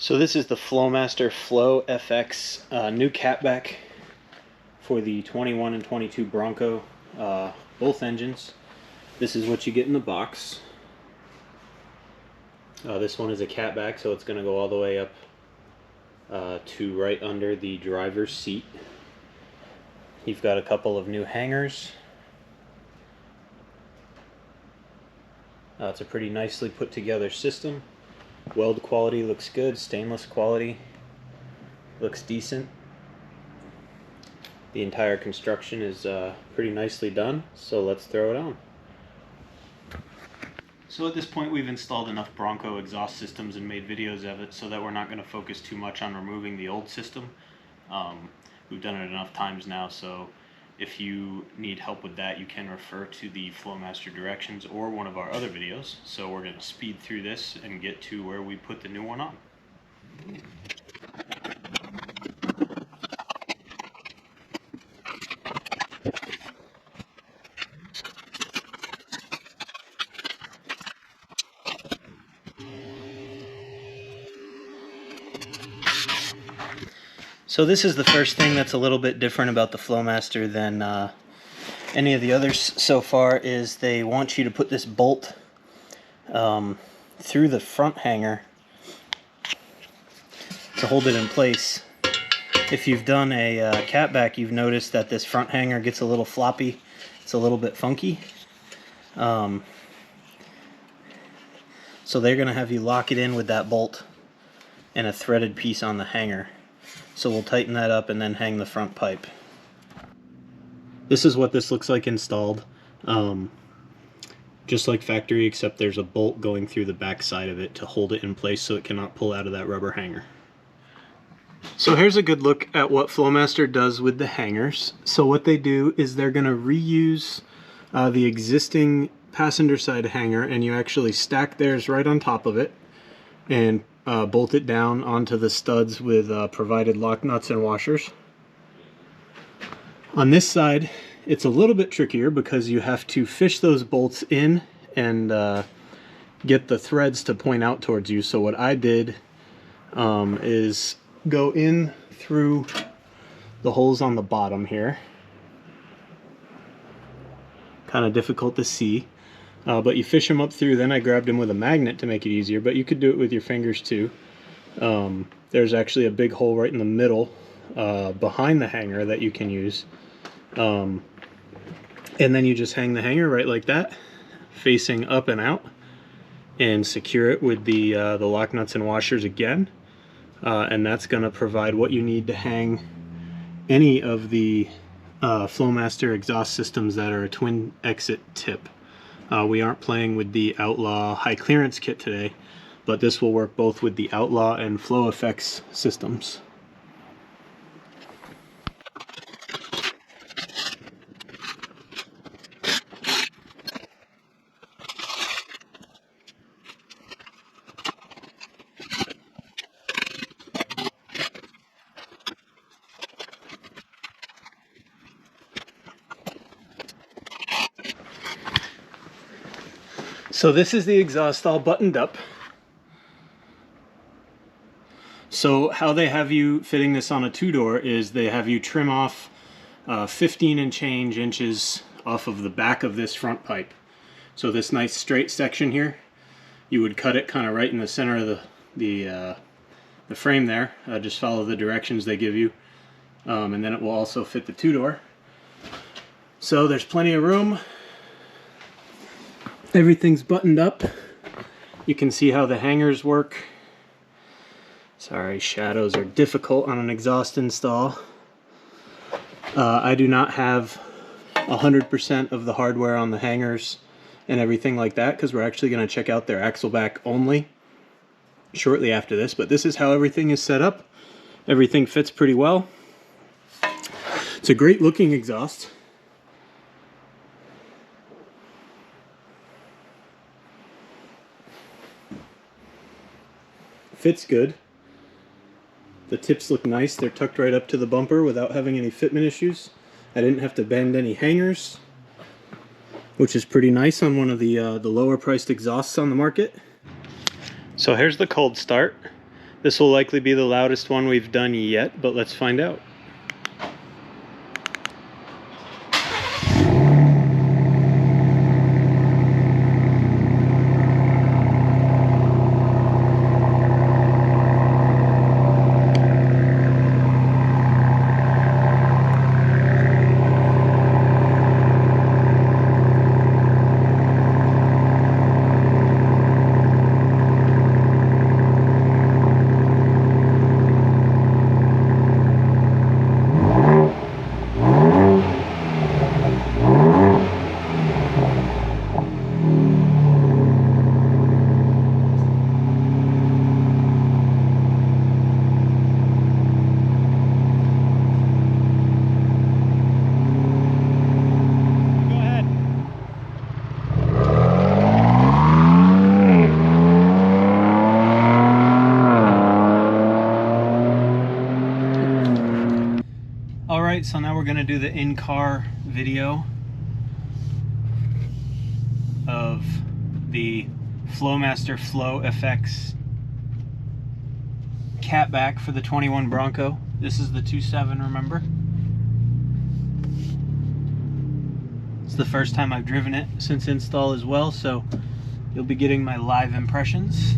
So this is the Flowmaster FlowFX new catback for the 21 and 22 Bronco, both engines. This is what you get in the box. This one is a catback, so it's going to go all the way up to right under the driver's seat. You've got a couple of new hangers. It's a pretty nicely put together system. Weld quality looks good, stainless quality looks decent. The entire construction is pretty nicely done, so let's throw it on. So at this point we've installed enough Bronco exhaust systems and made videos of it so that we're not going to focus too much on removing the old system. We've done it enough times now, so if you need help with that, you can refer to the Flowmaster directions or one of our other videos. So we're going to speed through this and get to where we put the new one on. So this is the first thing that's a little bit different about the Flowmaster than any of the others so far, is they want you to put this bolt through the front hanger to hold it in place. If you've done a catback, you've noticed that this front hanger gets a little floppy. It's a little bit funky. So they're going to have you lock it in with that bolt and a threaded piece on the hanger. So we'll tighten that up and then hang the front pipe. This is what this looks like installed. Just like factory, except there's a bolt going through the back side of it to hold it in place so it cannot pull out of that rubber hanger. So here's a good look at what Flowmaster does with the hangers. So what they do is they're going to reuse the existing passenger side hanger, and you actually stack theirs right on top of it and bolt it down onto the studs with provided lock nuts and washers. On this side, it's a little bit trickier because you have to fish those bolts in and get the threads to point out towards you. So what I did is go in through the holes on the bottom here. Kind of difficult to see. But you fish them up through. Then I grabbed them with a magnet to make it easier, but you could do it with your fingers too. There's actually a big hole right in the middle behind the hanger that you can use. And then you just hang the hanger right like that, facing up and out, and secure it with the lock nuts and washers again. And that's going to provide what you need to hang any of the Flowmaster exhaust systems that are a twin exit tip. We aren't playing with the Outlaw high clearance kit today, but this will work both with the Outlaw and FlowFX systems. So this is the exhaust all buttoned up. So how they have you fitting this on a two-door is they have you trim off 15 and change inches off of the back of this front pipe. So this nice straight section here, you would cut it kind of right in the center of the frame there. Just follow the directions they give you, and then it will also fit the two-door. So there's plenty of room. Everything's buttoned up. You can see how the hangers work. Sorry, shadows are difficult on an exhaust install. I do not have 100% of the hardware on the hangers and everything like that, because we're actually going to check out their axle back only shortly after this. But this is how everything is set up. Everything fits pretty well. It's a great looking exhaust. Fits good. The tips look nice. They're tucked right up to the bumper without having any fitment issues. I didn't have to bend any hangers, which is pretty nice on one of the lower priced exhausts on the market. So here's the cold start. This will likely be the loudest one we've done yet, but let's find out. Alright, so now we're going to do the in-car video of the Flowmaster FlowFX catback for the 21 Bronco. This is the 2.7, remember? It's the first time I've driven it since install as well, so you'll be getting my live impressions.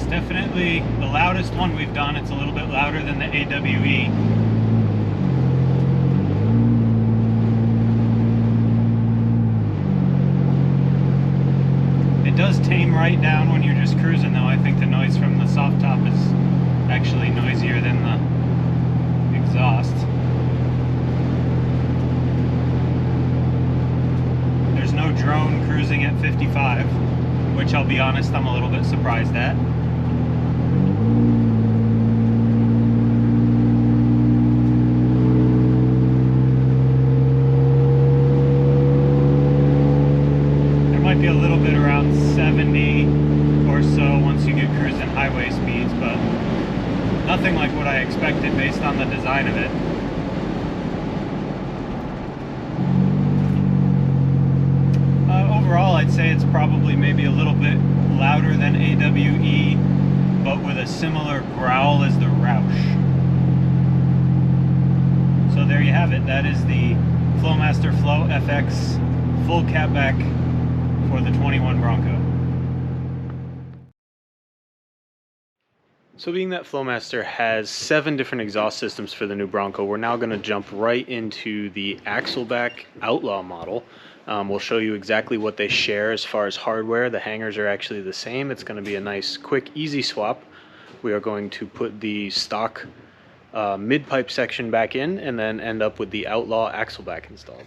Definitely the loudest one we've done. It's a little bit louder than the AWE. It does tame right down when you're just cruising though. I think the noise from the soft top is actually noisier than the exhaust. There's no drone cruising at 55, which I'll be honest, I'm a little bit surprised at. Be a little bit around 70 or so once you get cruising highway speeds, but nothing like what I expected based on the design of it. Overall, I'd say it's probably maybe a little bit louder than AWE, but with a similar growl as the Roush. So there you have it. That is the Flowmaster FlowFX full catback for the 21 Bronco. So being that Flowmaster has 7 different exhaust systems for the new Bronco, we're now going to jump right into the Axleback Outlaw model. We'll show you exactly what they share as far as hardware. The hangers are actually the same. It's going to be a nice, quick, easy swap. We are going to put the stock mid-pipe section back in and then end up with the Outlaw Axleback installed.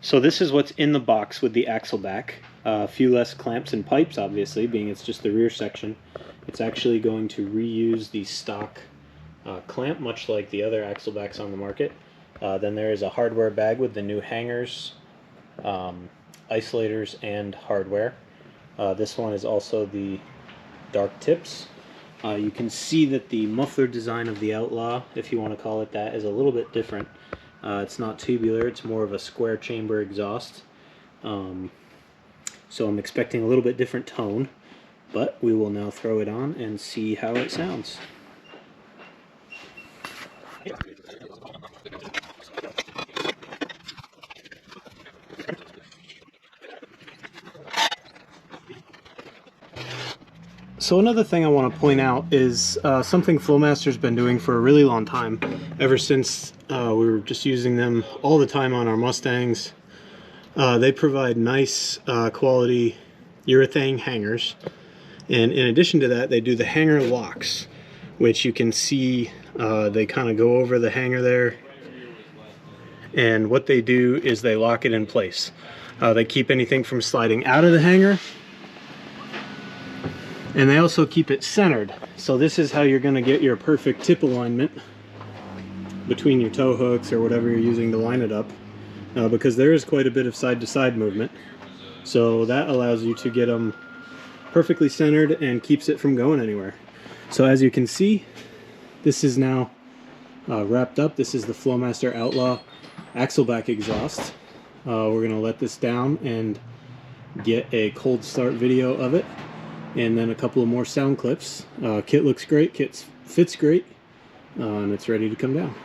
So this is what's in the box with the Axleback. A few less clamps and pipes, obviously, being it's just the rear section. It's actually going to reuse the stock clamp, much like the other Axlebacks on the market. Then there is a hardware bag with the new hangers, isolators, and hardware. This one is also the dark tips. You can see that the muffler design of the Outlaw, if you want to call it that, is a little bit different. It's not tubular, it's more of a square chamber exhaust. So I'm expecting a little bit different tone, but we will now throw it on and see how it sounds. So another thing I want to point out is something Flowmaster's been doing for a really long time, ever since we were just using them all the time on our Mustangs. They provide nice quality urethane hangers, and in addition to that they do the hanger locks, which you can see they kind of go over the hanger there, and what they do is they lock it in place. They keep anything from sliding out of the hanger, and they also keep it centered. So this is how you're going to get your perfect tip alignment between your tow hooks or whatever you're using to line it up, because there is quite a bit of side-to-side movement. So that allows you to get them perfectly centered and keeps it from going anywhere. So as you can see, this is now wrapped up. This is the Flowmaster Outlaw axleback exhaust. We're going to let this down and get a cold start video of it, and then a couple of more sound clips. Kit looks great, kit fits great, and it's ready to come down.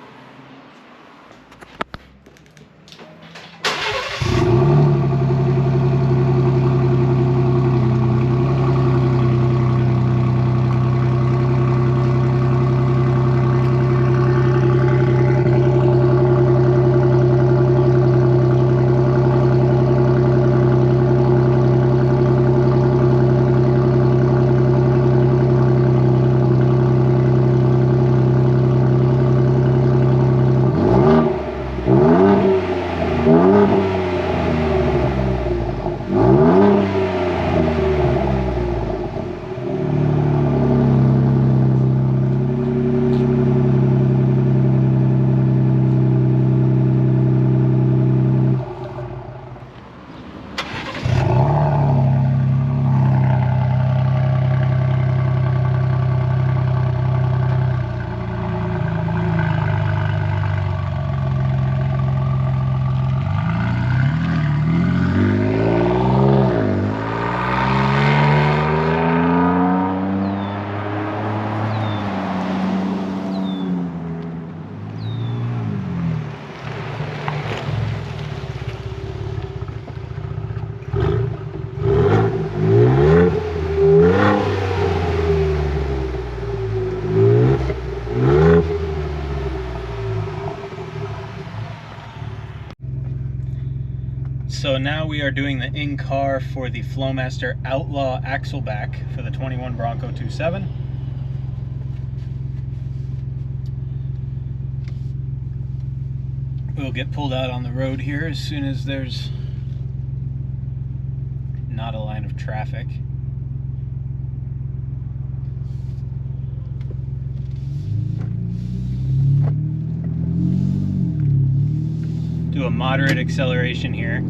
So now we are doing the in-car for the Flowmaster Outlaw axleback for the 21 Bronco 6x. We'll get pulled out on the road here as soon as there's not a line of traffic. Do a moderate acceleration here.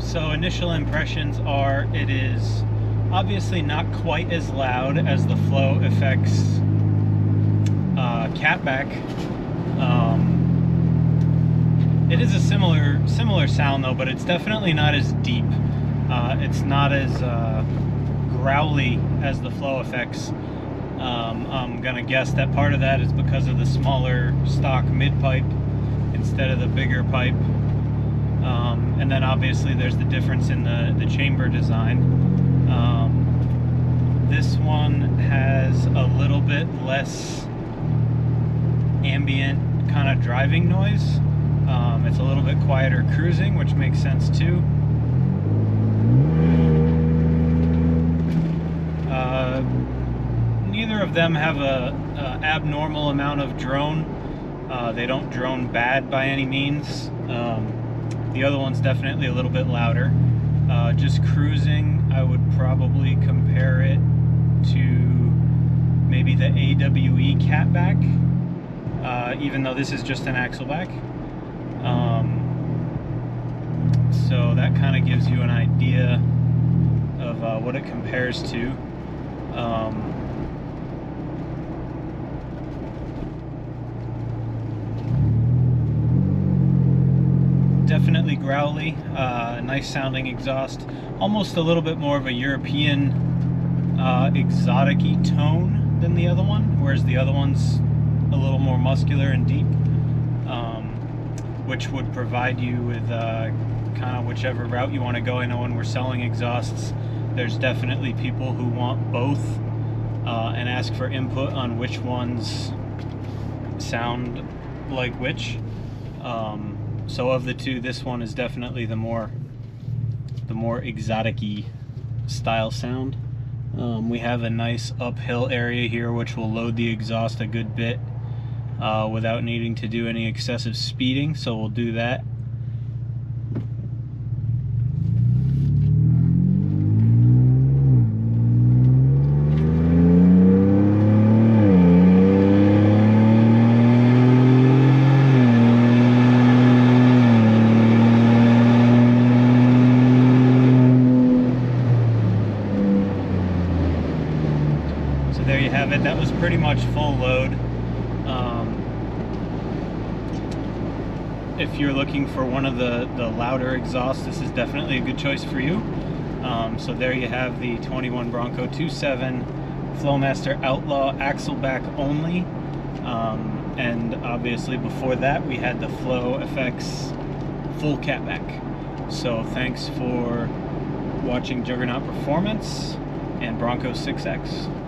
So initial impressions are, it is obviously not quite as loud as the FlowFX catback. It is a similar sound though, but it's definitely not as deep. It's not as growly as the FlowFX. I'm gonna guess that part of that is because of the smaller stock mid pipe instead of the bigger pipe. And then obviously there's the difference in the chamber design. This one has a little bit less ambient kind of driving noise. It's a little bit quieter cruising, which makes sense too. Neither of them have a abnormal amount of drone. They don't drone bad by any means. The other one's definitely a little bit louder. Just cruising, I would probably compare it to maybe the AWE catback, even though this is just an axleback. So that kind of gives you an idea of what it compares to. Definitely growly, nice sounding exhaust, almost a little bit more of a European exotic-y tone than the other one, whereas the other one's a little more muscular and deep, which would provide you with kind of whichever route you want to go. I know when we're selling exhausts, there's definitely people who want both and ask for input on which ones sound like which. So of the two, this one is definitely the more exotic-y style sound. We have a nice uphill area here which will load the exhaust a good bit without needing to do any excessive speeding, so we'll do that. There you have it. That was pretty much full load. If you're looking for one of the louder exhausts, this is definitely a good choice for you. So there you have the 21 Bronco6x Flowmaster Outlaw axle back only. And obviously before that we had the FlowFX full catback. So thanks for watching Juggernaut Performance and Bronco6x.